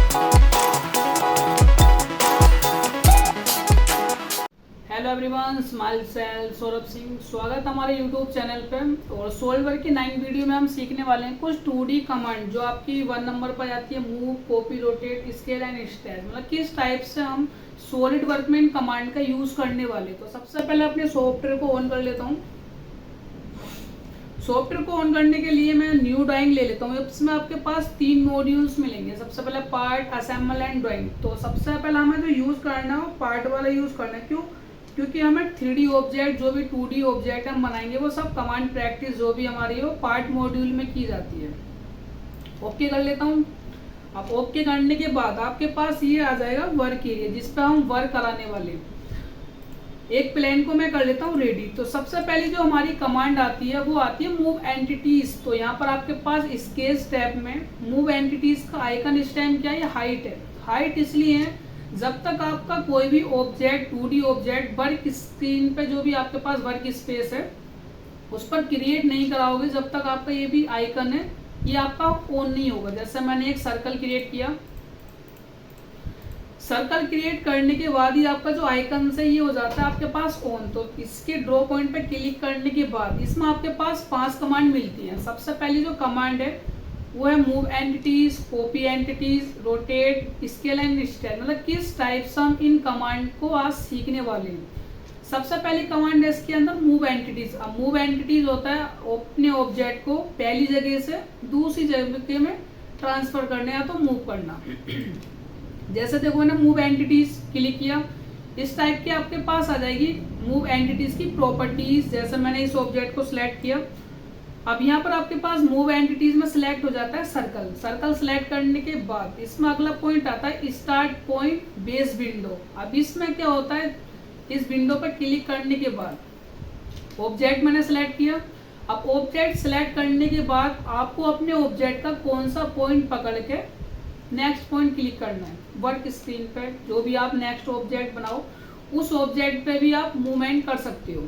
Hello everyone, स्माइल सेल सौरभ सिंह, स्वागत हमारे यूट्यूब चैनल पे। और सॉल्वर की 9 वीडियो में हम सीखने वाले हैं कुछ 2D कमांड जो आपकी 1 नंबर पर आती है, move, copy, rotate, scale and stack. मतलब किस टाइप से हम सॉलिड वर्क में इन कमांड का यूज करने वाले। तो सबसे पहले अपने सॉफ्टवेयर को ऑन कर लेता हूँ। सॉफ्टवेयर को ऑन करने के लिए मैं न्यू ड्राइंग ले लेता हूँ। इसमें आपके पास 3 मॉड्यूल्स मिलेंगे। सबसे पहले पार्ट, असेंबल एंड ड्राइंग। तो सबसे पहले हमें जो यूज करना है वो पार्ट वाला यूज करना है। क्यों? क्योंकि हमें 3D ऑब्जेक्ट, जो भी 2D ऑब्जेक्ट हम बनाएंगे वो सब कमांड प्रैक्टिस जो भी हमारी हो पार्ट मॉड्यूल में की जाती है। ओके कर लेता हूँ। अब ओके करने के बाद आपके पास ये आ जाएगा वर्क एरिया, जिस पर हम वर्क कराने वाले। एक प्लेन को मैं कर लेता हूँ रेडी। तो सबसे पहले जो हमारी कमांड आती है वो आती है मूव एंटिटीज। तो यहाँ पर आपके पास स्केच टैब में मूव एंटिटीज का आइकन इस टाइम क्या है, हाइट है। हाइट इसलिए है जब तक आपका कोई भी object, 2D object work screen पे, जो भी आपके पास वर्क स्पेस है उस पर क्रिएट नहीं कराओगे, जब तक आपका ये भी आइकन है ये आपका ऑन नहीं होगा। जैसे मैंने एक सर्कल क्रिएट किया, सर्कल क्रिएट करने के बाद ही आपका जो आइकन से ये हो जाता है आपके पास ऑन। तो इसके ड्रॉ पॉइंट पे क्लिक करने के बाद इसमें आपके पास 5 कमांड मिलती हैं। सबसे पहली जो कमांड है वो है move entities, copy entities, rotate, scale and stack. मतलब किस टाइप से हम इन कमांड को आज सीखने वाले हैं। सबसे पहली कमांड है इसके अंदर मूव एंटिटीज। अब मूव एंटिटीज होता है अपने ऑब्जेक्ट को पहली जगह से दूसरी जगह में ट्रांसफर करने या तो मूव करना। जैसे देखो मैंने मूव एंटिटीज क्लिक किया, इस टाइप की आपके पास आ जाएगी मूव एंटिटीज की प्रॉपर्टीज। जैसे मैंने इस ऑब्जेक्ट को सिलेक्ट किया, अब यहाँ पर आपके पास मूव एंटिटीज में सिलेक्ट हो जाता है सर्कल। सर्कल सिलेक्ट करने के बाद इसमें अगला पॉइंट आता है स्टार्ट पॉइंट बेस विंडो। अब इसमें क्या होता है, इस विंडो पर क्लिक करने के बाद ऑब्जेक्ट मैंने सिलेक्ट किया। अब ऑब्जेक्ट सिलेक्ट करने के बाद आपको अपने ऑब्जेक्ट का कौन सा पॉइंट पकड़ के नेक्स्ट पॉइंट क्लिक करना है। वर्क स्क्रीन पे जो भी आप नेक्स्ट ऑब्जेक्ट बनाओ उस ऑब्जेक्ट पे भी आप मूवमेंट कर सकते हो।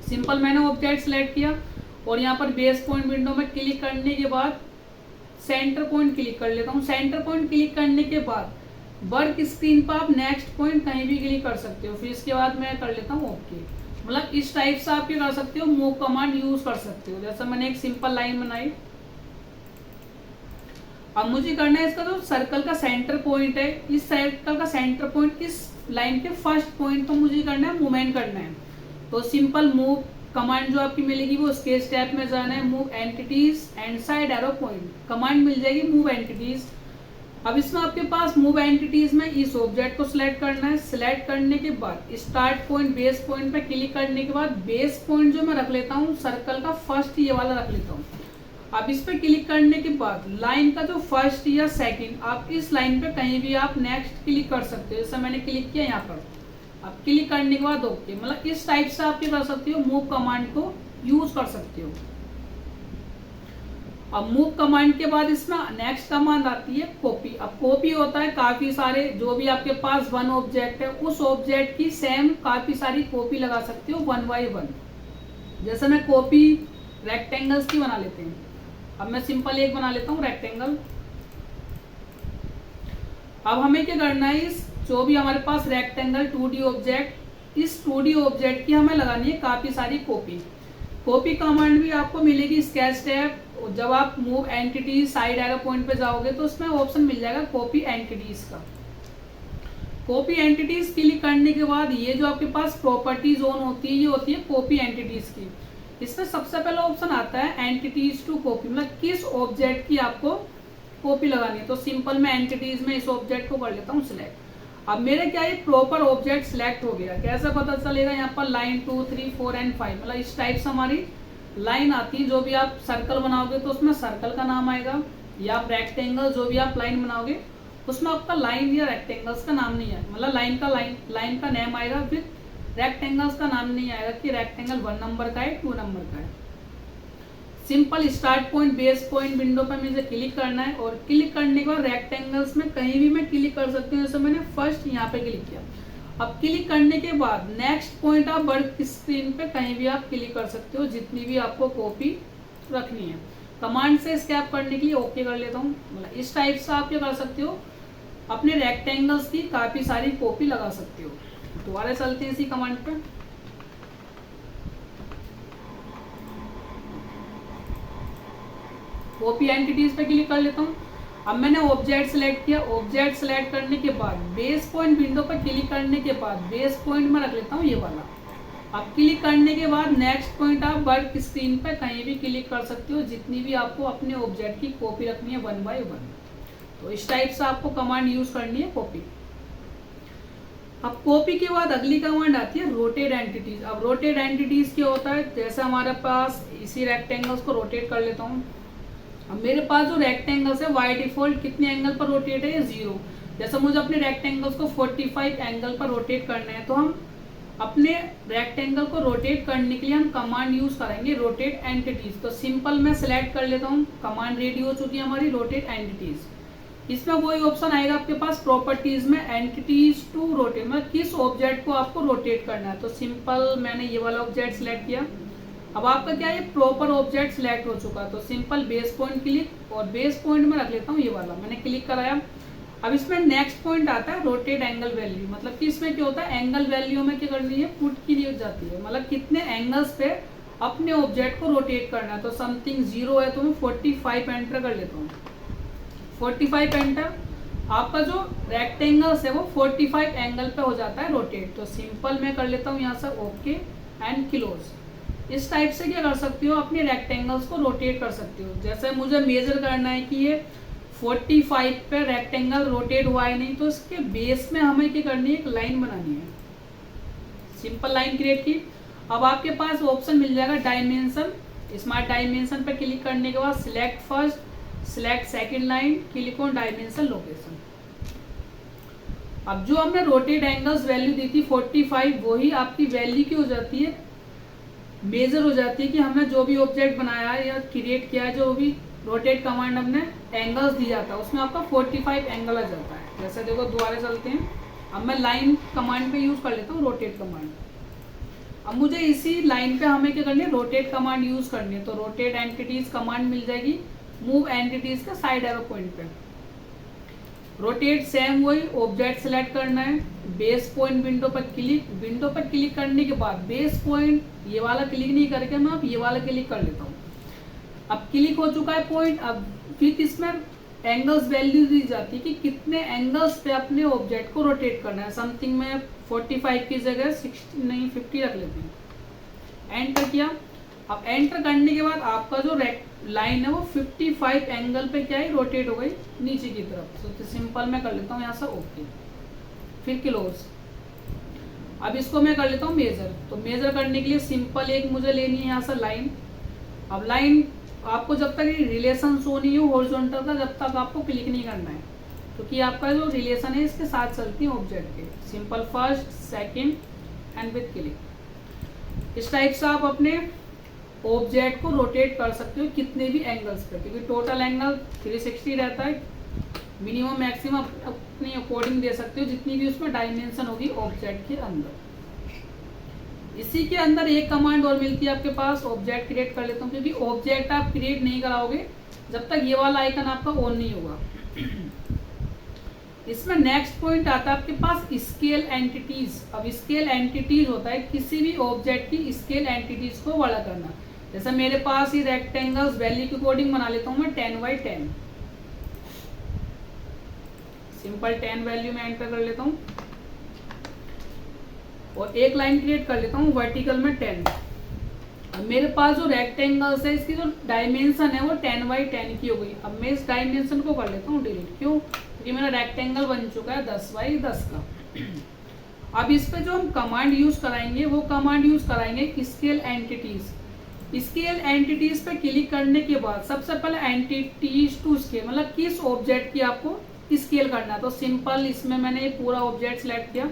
सिंपल मैंने ऑब्जेक्ट सिलेक्ट किया और यहाँ पर बेस पॉइंट विंडो में क्लिक करने के बाद सेंटर पॉइंट क्लिक कर लेता हूँ। सेंटर पॉइंट क्लिक करने के बाद वर्क स्क्रीन पर आप नेक्स्ट पॉइंट कहीं भी क्लिक कर सकते हो। फिर इसके बाद मैं कर लेता हूँ ओके। मतलब इस टाइप से आप क्या कर सकते हो, मूव कमांड यूज कर सकते हो। जैसे मैंने एक सिंपल लाइन बनाई। अब मुझे करना है इसका जो सर्कल का सेंटर पॉइंट है, इस सर्कल का सेंटर पॉइंट इस लाइन के फर्स्ट पॉइंट पर मुझे करना है, मूवमेंट करना है। तो सिंपल मूव कमांड जो आपकी मिलेगी वो स्केच टैब में जाना है, move entities and side arrow point command मिल जाएगी मूव एंटिटीज। अब इसमें आपके पास मूव एंटिटीज में इस ऑब्जेक्ट को सिलेक्ट करना है। सिलेक्ट करने के बाद स्टार्ट पॉइंट बेस पॉइंट पे क्लिक करने के बाद बेस पॉइंट जो मैं रख लेता हूँ सर्कल का फर्स्ट, ये वाला रख लेता हूँ। अब इस पे क्लिक करने के बाद लाइन का जो फर्स्ट या सेकंड, आप इस लाइन पे कहीं भी आप नेक्स्ट क्लिक कर सकते हो। जैसे मैंने क्लिक किया यहाँ पर। अब क्लिक करने के बाद ओके। मतलब इस टाइप से आप क्या कर सकते हो, मूव कमांड को यूज कर सकते हो। अब मूव कमांड के बाद इसमें नेक्स्ट कमांड आती है कॉपी। अब कॉपी होता है काफी सारे, जो भी आपके पास 1 ऑब्जेक्ट है उस ऑब्जेक्ट की सेम काफी सारी कॉपी लगा सकते हो 1 बाय 1। जैसे मैं कॉपी रेक्टेंगल्स की बना लेते हैं। अब मैं सिंपल एक बना लेता हूँ रेक्टेंगल। अब हमें क्या करना है, इस जो भी हमारे पास रेक्टेंगल 2D ऑब्जेक्ट, इस 2D ऑब्जेक्ट की हमें लगानी है काफी सारी कॉपी। कॉपी कमांड भी आपको मिलेगी स्केच टैब। जब आप move entities side arrow point पे जाओगे तो उसमें ऑप्शन मिल जाएगा कॉपी एंटिटीज का। कॉपी एंटिटीज क्लिक करने के बाद ये जो आपके पास प्रॉपर्टी जोन होती है, ये होती है कॉपी एंटिटीज की। इसमें सबसे पहला ऑप्शन आता है एंटिटीज टू कॉपी। मतलब किस ऑब्जेक्ट की आपको कॉपी लगानी है। तो सिंपल मैं एंटिटीज में इस ऑब्जेक्ट को कर लेता हूँ सिलेक्ट। अब मेरे क्या ये प्रॉपर ऑब्जेक्ट सिलेक्ट हो गया। कैसे पता चलेगा, यहाँ पर लाइन 2, 3, 4 एंड 5, मतलब इस टाइप से हमारी लाइन आती है। जो भी आप सर्कल बनाओगे तो उसमें सर्कल का नाम आएगा, या आप रेक्टेंगल जो भी आप लाइन बनाओगे उसमें आपका लाइन या रेक्टेंगल्स का नाम नहीं आएगा। मतलब लाइन का नेम आएगा, फिर रेक्टेंगल्स का नाम नहीं आएगा कि रेक्टेंगल 1 नंबर का है 2 नंबर का है। Simple start point base point window पर मुझे क्लिक करना है और क्लिक करने के बाद रेक्टेंगल्स में कहीं भी मैं क्लिक कर सकती हूँ। जैसे मैंने फर्स्ट यहाँ पे क्लिक किया। अब क्लिक करने के बाद नेक्स्ट पॉइंट आप वर्क स्क्रीन पे कहीं भी आप क्लिक कर सकते हो, जितनी भी आपको कॉपी रखनी है। कमांड से एस्केप करने के लिए ओके कर लेता हूँ। मतलब इस टाइप से आप क्या कर सकते हो, अपने रेक्टेंगल्स की काफी सारी कॉपी लगा सकते हो। दोबारा चलते हैं इसी कमांड पे। कॉपी एंटिटीज पे क्लिक कर लेता हूँ। अब मैंने ऑब्जेक्ट सेलेक्ट किया। ऑब्जेक्ट सेलेक्ट करने के बाद बेस पॉइंट विंडो पर क्लिक करने के बाद बेस पॉइंट में रख लेता हूँ ये वाला। अब क्लिक करने के बाद नेक्स्ट पॉइंट आप वर्क स्क्रीन पे कहीं भी क्लिक कर सकते हो, जितनी भी आपको अपने ऑब्जेक्ट की कॉपी रखनी है 1 बाय 1। तो इस टाइप से आपको कमांड यूज करनी है कॉपी। अब कॉपी के बाद अगली कमांड आती है रोटेट एंटिटीज। अब रोटेट एंटिटीज क्या होता है, जैसे हमारे पास इसी रेक्टेंगल्स को रोटेट कर लेता हूँ। अब मेरे पास जो रेक्टेंगल्स है बाय डिफॉल्ट कितने एंगल पर रोटेट है, 0। जैसे मुझे अपने रेक्टेंगल्स को 45 एंगल पर रोटेट करना है, तो हम अपने रेक्टेंगल को रोटेट करने के लिए हम कमांड यूज करेंगे रोटेट एंटिटीज। तो सिंपल मैं सिलेक्ट कर लेता हूँ, कमांड रेडी हो चुकी है हमारी रोटेट एंटिटीज। इसमें वही ऑप्शन आएगा आपके पास प्रॉपर्टीज में, एंटिटीज टू रोटेट, मतलब किस ऑब्जेक्ट को आपको रोटेट करना है। तो सिंपल मैंने ये वाला ऑब्जेक्ट सिलेक्ट किया। अब आपका क्या है, प्रॉपर ऑब्जेक्ट सिलेक्ट हो चुका है। तो सिंपल बेस पॉइंट क्लिक, और बेस पॉइंट में रख लेता हूँ ये वाला, मैंने क्लिक कराया। अब इसमें नेक्स्ट पॉइंट आता है रोटेट एंगल वैल्यू। मतलब कि इसमें क्या होता है, एंगल वैल्यू में क्या करनी है, पुट की दी जाती है, मतलब कितने एंगल्स पे अपने ऑब्जेक्ट को रोटेट करना है। तो समथिंग 0 है तो मैं 45 एंटर कर लेता हूँ। 45 एंटर, आपका जो रेक्टेंगल्स है वो 45 एंगल पे हो जाता है रोटेट। तो सिंपल मैं कर लेता हूँ यहाँ से ओके एंड क्लोज। इस टाइप से क्या कर सकते हो, अपने रेक्टेंगल्स को रोटेट कर सकते हो। जैसे मुझे मेजर करना है कि ये 45 पे रेक्टेंगल रोटेट हुआ है नहीं, तो इसके बेस में हमें क्या करनी है, एक लाइन बनानी है। सिंपल लाइन क्रिएट की। अब आपके पास ऑप्शन मिल जाएगा डायमेंशन। स्मार्ट डायमेंशन पे क्लिक करने के बाद select first, select second line, click on dimension location. अब जो हमने रोटेट एंगल्स वैल्यू दी थी 45, वही आपकी वैल्यू की हो जाती है, मेजर हो जाती है कि हमने जो भी ऑब्जेक्ट बनाया है या क्रिएट किया है, जो भी रोटेट कमांड हमने एंगल्स दिया था उसमें आपका 45 एंगल आ जाता है। जैसे देखो दोबारा चलते हैं। अब मैं लाइन कमांड पे यूज कर लेता हूँ रोटेट कमांड। अब मुझे इसी लाइन पे हमें क्या करनी है, रोटेट कमांड यूज करनी है। तो रोटेट एंटिटीज कमांड मिल जाएगी, मूव एंटिटीज का साइड एरो पॉइंट पे। रोटेट सेम वही, ऑब्जेक्ट सेलेक्ट करना है, बेस पॉइंट विंडो पर क्लिक। विंडो पर क्लिक करने के बाद बेस पॉइंट ये वाला क्लिक नहीं करके मैं अब ये वाला क्लिक कर लेता हूँ। अब क्लिक हो चुका है पॉइंट। अब फिर इसमें एंगल्स वैल्यू दी जाती है कि कितने एंगल्स पे अपने ऑब्जेक्ट को रोटेट करना है। समथिंग में 45 की जगह 60 नहीं 50 रख लेते हैं। एंटर किया। अब एंटर करने के बाद आपका जो लाइन है वो 55 एंगल पे क्या है, रोटेट हो गई नीचे की तरफ। तो सिंपल मैं कर लेता हूँ यहाँ से ओके, फिर क्लोज। अब इसको मैं कर लेता हूँ मेजर। तो मेजर करने के लिए सिंपल एक मुझे लेनी है यहाँ से लाइन। अब लाइन आपको जब तक रिलेशन शो नहीं हो हॉरिजॉन्टल का, जब तक आपको क्लिक नहीं करना है, क्योंकि आपका जो रिलेशन है इसके साथ चलती है ऑब्जेक्ट के। Simple first second and with click. इस टाइप से आप अपने ऑब्जेक्ट को रोटेट कर सकते हो कितने भी एंगल्स पे, क्योंकि टोटल एंगल 360 रहता है। मिनिमम मैक्सिमम अपनी अकॉर्डिंग दे सकते हो, जितनी भी उसमें डायमेंशन होगी ऑब्जेक्ट के अंदर। इसी के अंदर एक कमांड और मिलती है आपके पास, ऑब्जेक्ट क्रिएट कर लेता हूँ, क्योंकि ऑब्जेक्ट आप क्रिएट नहीं कराओगे जब तक ये वाला आइकन आपका ऑन नहीं होगा। इसमें नेक्स्ट पॉइंट आता है आपके पास स्केल एंटिटीज। अब स्केल एंटिटीज होता है किसी भी ऑब्जेक्ट की स्केल एंटिटीज को बड़ा करना। जैसे मेरे पास ये रेक्टेंगल्स वैल्यू के अकॉर्डिंग बना लेता हूँ मैं 10 बाई 10। सिंपल 10 वैल्यू में एंटर कर लेता हूँ और एक लाइन क्रिएट कर लेता हूँ वर्टिकल में 10। अब मेरे पास जो रेक्टेंगल्स है इसकी जो डायमेंशन है वो 10 बाई 10 की हो गई। अब मैं इस डायमेंशन को कर लेता हूँ डिलीट। क्यों? क्योंकि मेरा रेक्टेंगल बन चुका है 10 बाई 10 का। अब इस पे जो हम कमांड यूज कराएंगे वो कमांड यूज कराएंगे स्केल एंटिटीज। स्केल एंटिटीज पे क्लिक करने के बाद सबसे पहले एंटिटीज टू स्केल, मतलब किस ऑब्जेक्ट की आपको स्केल करना है। तो सिंपल इसमें मैंने ये पूरा ऑब्जेक्ट सिलेक्ट किया।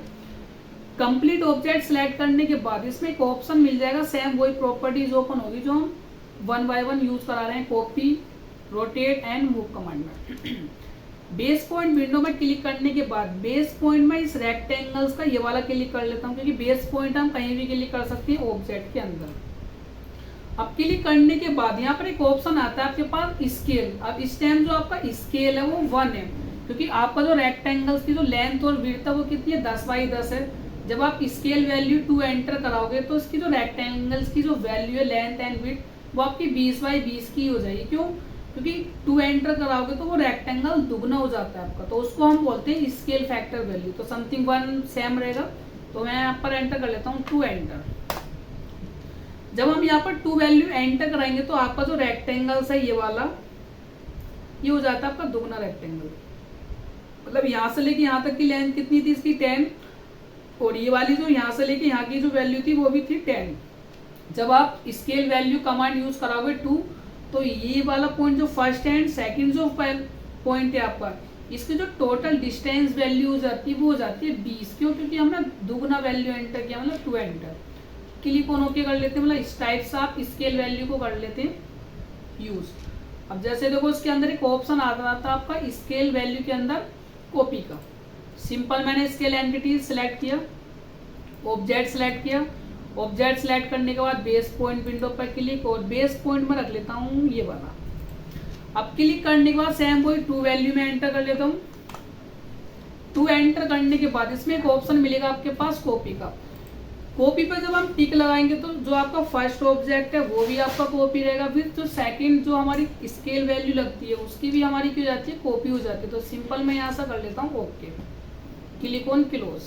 कंप्लीट ऑब्जेक्ट सिलेक्ट करने के बाद इसमें एक ऑप्शन मिल जाएगा, सेम वही प्रॉपर्टीज ओपन होगी जो हम 1 बाय 1 यूज करा रहे हैं copy, rotate and move command में। बेस पॉइंट विंडो में क्लिक करने के बाद बेस पॉइंट में इस रेक्टेंगल्स का ये वाला क्लिक कर लेता हूँ, क्योंकि बेस पॉइंट हम कहीं भी क्लिक कर सकते हैं ऑब्जेक्ट के अंदर। अब क्लिक करने के बाद यहाँ पर एक ऑप्शन आता है आपके पास स्केल। अब इस टाइम जो आपका स्केल है वो 1 है, क्योंकि आपका जो रेक्टेंगल्स की जो लेंथ और विड्थ है वो कितनी है 10x10 है। जब आप स्केल वैल्यू 2 एंटर कराओगे तो इसकी जो रेक्टेंगल्स की जो वैल्यू है लेंथ एंड विड्थ वो आपकी 20x20 की हो जाएगी। क्यों? क्योंकि 2 एंटर कराओगे तो वो रेक्टेंगल दुगना हो जाता है आपका, तो उसको हम बोलते हैं स्केल फैक्टर वैल्यू। तो समथिंग 1 सेम रहेगा, तो मैं यहाँ पर एंटर कर लेता हूँ 2 एंटर। जब हम यहाँ पर 2 वैल्यू एंटर कराएंगे तो आपका जो रेक्टेंगल्स है ये वाला, ये हो जाता है आपका दुगना रेक्टेंगल। मतलब यहाँ से लेके यहाँ तक की लेंथ कितनी थी इसकी 10, और ये वाली जो यहाँ से लेके यहाँ की जो वैल्यू थी वो भी थी 10। जब आप स्केल वैल्यू कमांड यूज कराओगे 2, तो ये वाला पॉइंट जो फर्स्ट एंड सेकंड जो पॉइंट है आपका, इसकी जो टोटल डिस्टेंस वैल्यू हो जाती है वो हो जाती है 20। क्यों? क्योंकि हमने दुगना वैल्यू एंटर किया, मतलब 2 एंटर। क्लिक ऑन ओके कर लेते हैं, मतलब इस टाइप से आप स्केल वैल्यू को कर लेते हैं यूज। अब जैसे देखो इसके अंदर एक ऑप्शन आ रहा था आपका स्केल वैल्यू के अंदर कॉपी का। सिंपल मैंने स्केल एंटिटी सिलेक्ट किया, ऑब्जेक्ट सिलेक्ट किया, ऑब्जेक्ट सिलेक्ट करने के बाद बेस पॉइंट विंडो पर क्लिक, और बेस पॉइंट में रख लेता हूँ ये वाला। अब क्लिक करने के बाद सेम वही 2 वैल्यू में एंटर कर लेता हूँ। 2 एंटर करने के बाद इसमें एक ऑप्शन मिलेगा आपके पास कॉपी का। कॉपी पर जब हम टिक लगाएंगे तो जो आपका फर्स्ट ऑब्जेक्ट है वो भी आपका कॉपी रहेगा, फिर जो सेकंड जो हमारी स्केल वैल्यू लगती है उसकी भी हमारी क्या हो जाती है, कॉपी हो जाती है। तो सिंपल मैं यहाँ से कर लेता हूँ ओके, क्लिक ऑन क्लोज।